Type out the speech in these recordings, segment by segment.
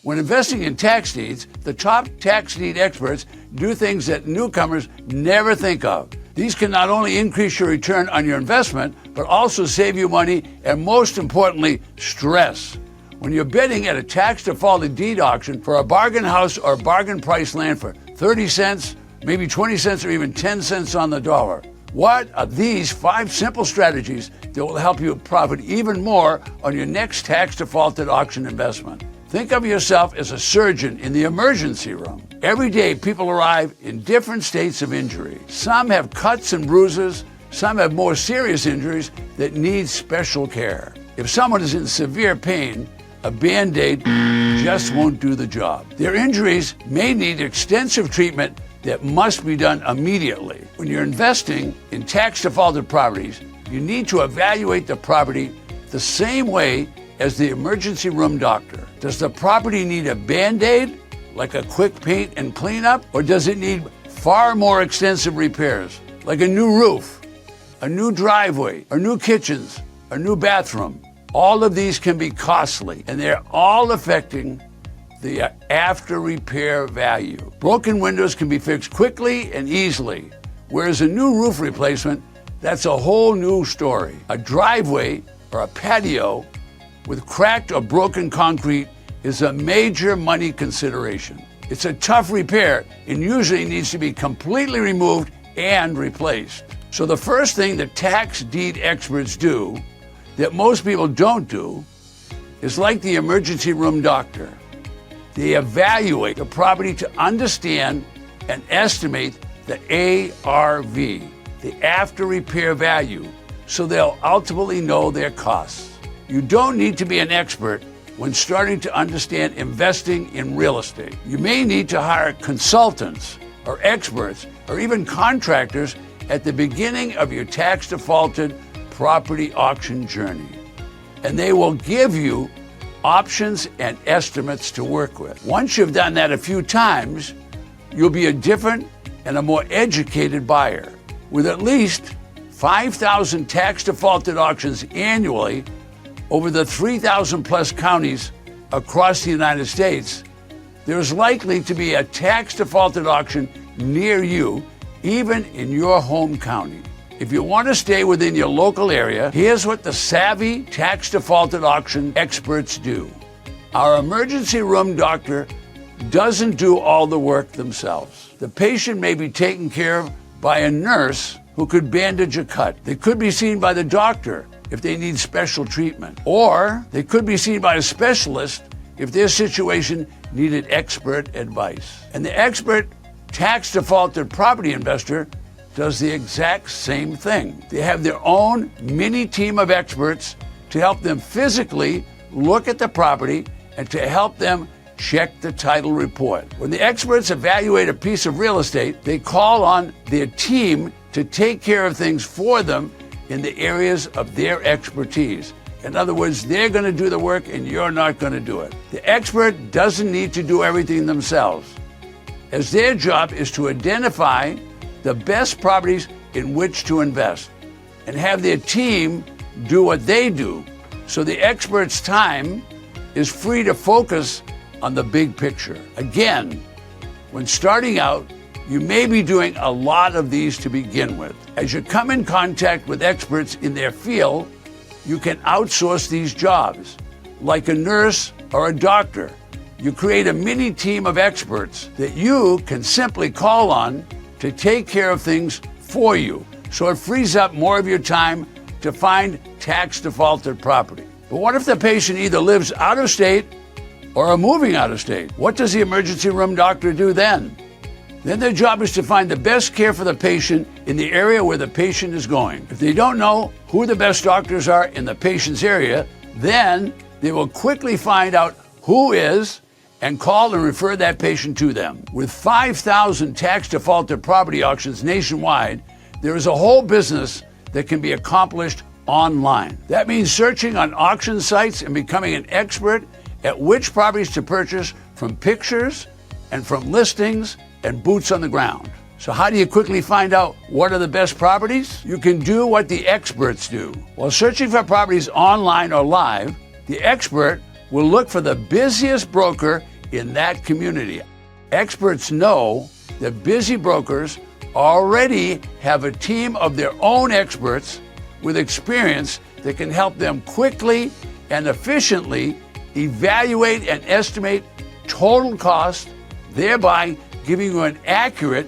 When investing in tax deeds, the top tax deed experts do things that newcomers never think of. These can not only increase your return on your investment, but also save you money and, most importantly, stress. When you're bidding at a tax-defaulted deed auction for a bargain house or bargain price land for 30 cents, maybe 20 cents, or even 10 cents on the dollar. What are these 5 simple strategies that will help you profit even more on your next tax-defaulted auction investment? Think of yourself as a surgeon in the emergency room. Every day, people arrive in different states of injury. Some have cuts and bruises. Some have more serious injuries that need special care. If someone is in severe pain, a Band-Aid just won't do the job. Their injuries may need extensive treatment that must be done immediately. When you're investing in tax-defaulted properties, you need to evaluate the property the same way as the emergency room doctor. Does the property need a Band-Aid, like a quick paint and cleanup, or does it need far more extensive repairs, like a new roof, a new driveway, or new kitchens, or new bathroom? All of these can be costly, and they're all affecting the after repair value. Broken windows can be fixed quickly and easily, whereas a new roof replacement, that's a whole new story. A driveway or a patio with cracked or broken concrete is a major money consideration. It's a tough repair and usually needs to be completely removed and replaced. So the first thing that tax deed experts do that most people don't do is like the emergency room doctor. They evaluate the property to understand and estimate the ARV, the after repair value, so they'll ultimately know their costs. You don't need to be an expert when starting to understand investing in real estate. You may need to hire consultants or experts or even contractors at the beginning of your tax-defaulted property auction journey. And they will give you options and estimates to work with. Once you've done that a few times, you'll be a different and a more educated buyer. With at least 5,000 tax-defaulted auctions annually over the 3,000 plus counties across the United States, there's likely to be a tax-defaulted auction near you, even in your home county. If you want to stay within your local area, here's what the savvy tax-defaulted auction experts do. Our emergency room doctor doesn't do all the work themselves. The patient may be taken care of by a nurse who could bandage a cut. They could be seen by the doctor if they need special treatment. Or they could be seen by a specialist if their situation needed expert advice. And the expert tax-defaulted property investor does the exact same thing. They have their own mini team of experts to help them physically look at the property and to help them check the title report. When the experts evaluate a piece of real estate, they call on their team to take care of things for them in the areas of their expertise. In other words, they're going to do the work and you're not going to do it. The expert doesn't need to do everything themselves, as their job is to identify the best properties in which to invest and have their team do what they do, so the expert's time is free to focus on the big picture. Again, when starting out, you may be doing a lot of these to begin with. As you come in contact with experts in their field, you can outsource these jobs. Like a nurse or a doctor, you create a mini team of experts that you can simply call on to take care of things for you, so it frees up more of your time to find tax-defaulted property. But what if the patient either lives out of state or are moving out of state? What does the emergency room doctor do then? Then their job is to find the best care for the patient in the area where the patient is going. If they don't know who the best doctors are in the patient's area, then they will quickly find out who is and call and refer that patient to them. With 5,000 tax-defaulted property auctions nationwide, there is a whole business that can be accomplished online. That means searching on auction sites and becoming an expert at which properties to purchase from pictures and from listings and boots on the ground. So how do you quickly find out what are the best properties? You can do what the experts do. While searching for properties online or live, the expert will look for the busiest broker in that community. Experts know that busy brokers already have a team of their own experts with experience that can help them quickly and efficiently evaluate and estimate total cost, thereby giving you an accurate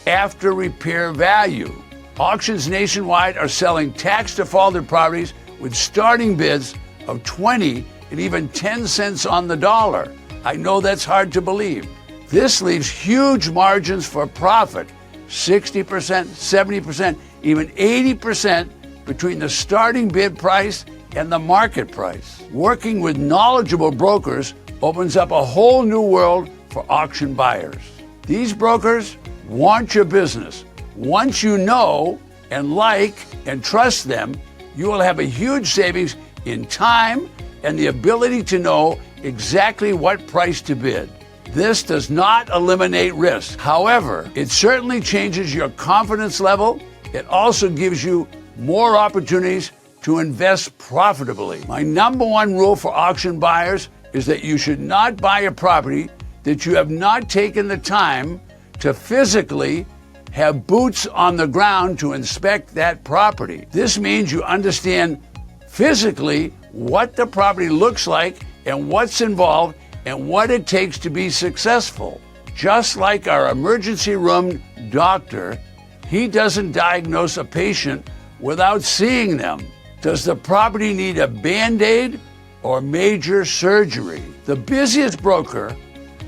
after repair value. Auctions nationwide are selling tax defaulted properties with starting bids of 20 and even 10 cents on the dollar. I know that's hard to believe. This leaves huge margins for profit, 60%, 70%, even 80% between the starting bid price and the market price. Working with knowledgeable brokers opens up a whole new world for auction buyers. These brokers want your business. Once you know and like and trust them, you will have a huge savings in time and the ability to know exactly what price to bid. This does not eliminate risk. However, it certainly changes your confidence level. It also gives you more opportunities to invest profitably. My number one rule for auction buyers is that you should not buy a property that you have not taken the time to physically have boots on the ground to inspect that property. This means you understand physically what the property looks like and what's involved and what it takes to be successful. Just like our emergency room doctor, he doesn't diagnose a patient without seeing them. Does the property need a Band-Aid or major surgery? The busiest broker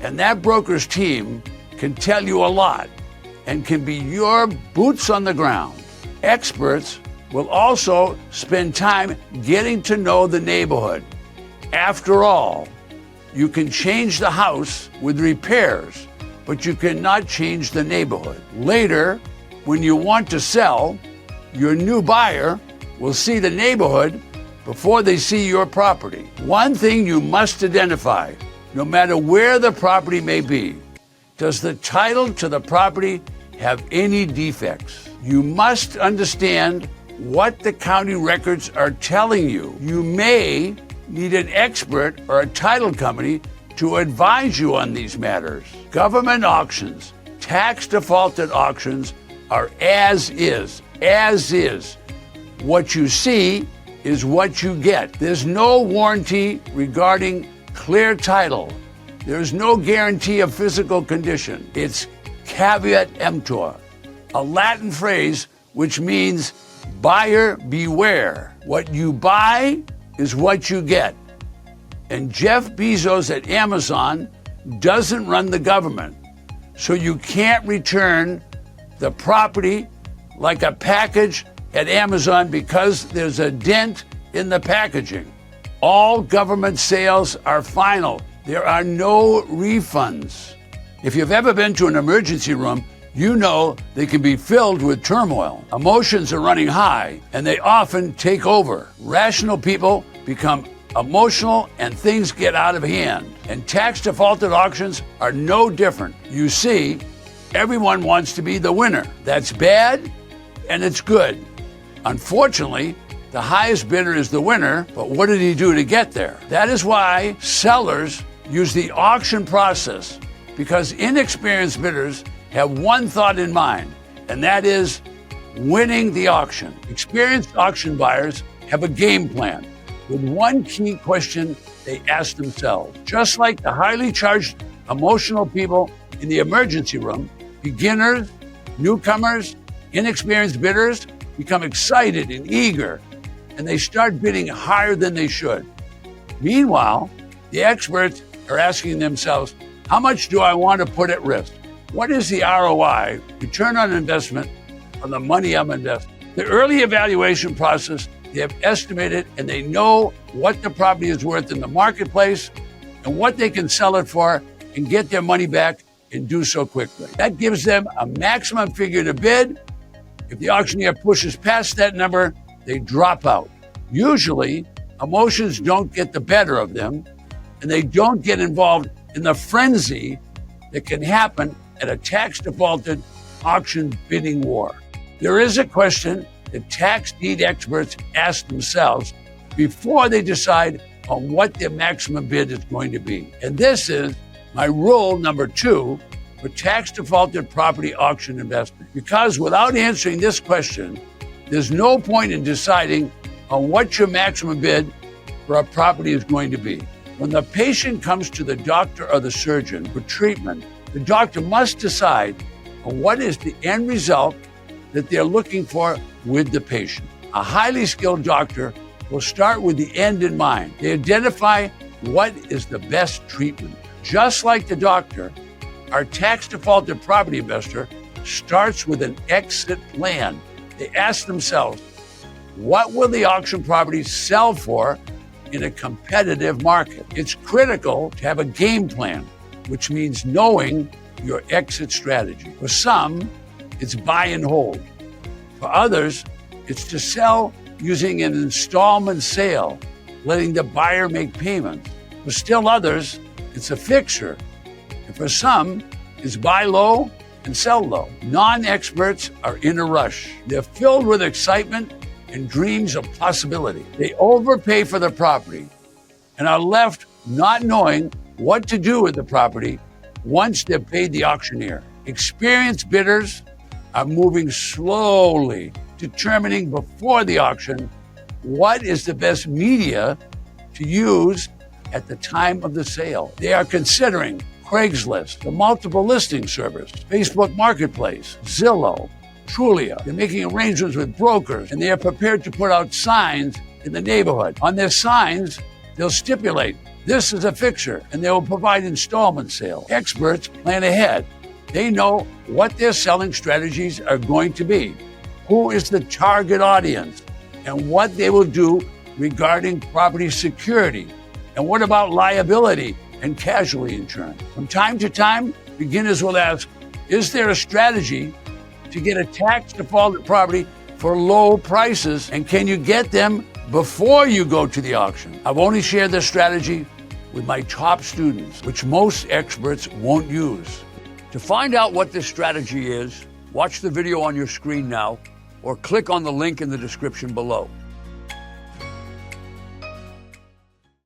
and that broker's team can tell you a lot and can be your boots on the ground. Experts will also spend time getting to know the neighborhood. After all, you can change the house with repairs, but you cannot change the neighborhood. Later, when you want to sell, your new buyer will see the neighborhood before they see your property. One thing you must identify, no matter where the property may be, does the title to the property have any defects? You must understand what the county records are telling you. You may need an expert or a title company to advise you on these matters. Government auctions, tax defaulted auctions are as is. What you see is what you get. There's no warranty regarding clear title. There's no guarantee of physical condition. It's caveat emptor, a Latin phrase which means buyer beware. What you buy is what you get. And Jeff Bezos at Amazon doesn't run the government, so you can't return the property like a package at Amazon because there's a dent in the packaging. All government sales are final. There are no refunds. If you've ever been to an emergency room, you know they can be filled with turmoil. Emotions are running high, and they often take over. Rational people become emotional, and things get out of hand. And tax defaulted auctions are no different. You see, everyone wants to be the winner. That's bad, and it's good. Unfortunately, the highest bidder is the winner, but what did he do to get there? That is why sellers use the auction process, because inexperienced bidders have one thought in mind, and that is winning the auction. Experienced auction buyers have a game plan with one key question they ask themselves. Just like the highly charged emotional people in the emergency room, beginners, newcomers, inexperienced bidders become excited and eager, and they start bidding higher than they should. Meanwhile, the experts are asking themselves, how much do I want to put at risk? What is the ROI, return on investment, on the money I'm investing? The early evaluation process, they have estimated and they know what the property is worth in the marketplace and what they can sell it for and get their money back and do so quickly. That gives them a maximum figure to bid. If the auctioneer pushes past that number, they drop out. Usually, emotions don't get the better of them, and they don't get involved in the frenzy that can happen at a tax defaulted auction bidding war. There is a question that tax deed experts ask themselves before they decide on what their maximum bid is going to be. And this is my rule number 2 for tax defaulted property auction investment. Because without answering this question, there's no point in deciding on what your maximum bid for a property is going to be. When the patient comes to the doctor or the surgeon for treatment, the doctor must decide on what is the end result that they're looking for with the patient. A highly skilled doctor will start with the end in mind. They identify what is the best treatment. Just like the doctor, our tax defaulted property investor starts with an exit plan. They ask themselves, what will the auction property sell for in a competitive market? It's critical to have a game plan, which means knowing your exit strategy. For some, it's buy and hold. For others, it's to sell using an installment sale, letting the buyer make payments. For still others, it's a fixer. And for some, it's buy low and sell low. Non-experts are in a rush. They're filled with excitement and dreams of possibility. They overpay for the property and are left not knowing what to do with the property once they've paid the auctioneer. Experienced bidders are moving slowly, determining before the auction what is the best media to use at the time of the sale. They are considering Craigslist, the multiple listing service, Facebook Marketplace, Zillow, Trulia. They're making arrangements with brokers, and they are prepared to put out signs in the neighborhood. On their signs, they'll stipulate this is a fixture, and they will provide installment sale. Experts plan ahead. They know what their selling strategies are going to be, who is the target audience, and what they will do regarding property security. And what about liability and casualty insurance? From time to time, beginners will ask, is there a strategy to get a tax defaulted property for low prices, and can you get them before you go to the auction? I've only shared this strategy with my top students, which most experts won't use. To find out what this strategy is, watch the video on your screen now or click on the link in the description below.